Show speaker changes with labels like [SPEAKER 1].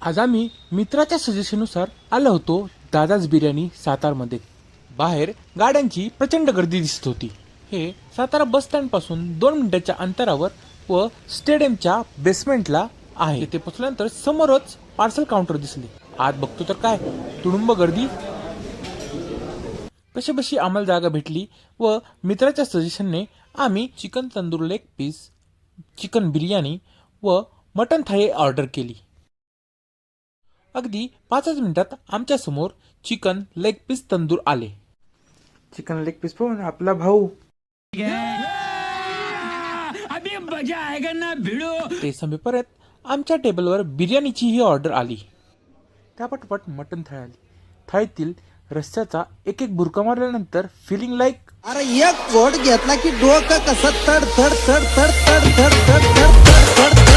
[SPEAKER 1] आज आम्ही मित्राच्या सजेशनुसार आलो होतो दादाज बिर्याणी सातारमध्ये. बाहेर गाड्यांची प्रचंड गर्दी दिसत होती. हे सातारा बस स्टँड पासून 2 मिनिटाच्या अंतरावर व स्टेडियमच्या बेसमेंटला आहे. तिथे पोहोचल्यानंतर समोरच पार्सल काउंटर दिसले. आत बघतो तर काय तुडुंब गर्दी. कशी आम्हाला जागा भेटली व मित्राच्या सजेशनने आम्ही chicken tandoor leg piece, chicken biryani व मटन थाळी ऑर्डर केली. अगदी 5 मिनिटात आमच्या समोर चिकन लेग पीस तंदूर आले. चिकन लेग पीस पाहून आपला भाऊ
[SPEAKER 2] अभी मजा आएगा ना भिड़ो.
[SPEAKER 1] ते समेपर्यंत आमच्या टेबलवर बिर्याणीची ही ऑर्डर आली. त्यापटपट मटन थाळी आली. थाळीतील रस्स्याचा एक एक बुरका मारल्यानंतर फिलिंग लाईक
[SPEAKER 3] अरे एक घोट घेतला की डोकं कसं तड थड थड थड थड थड थड थड थड थड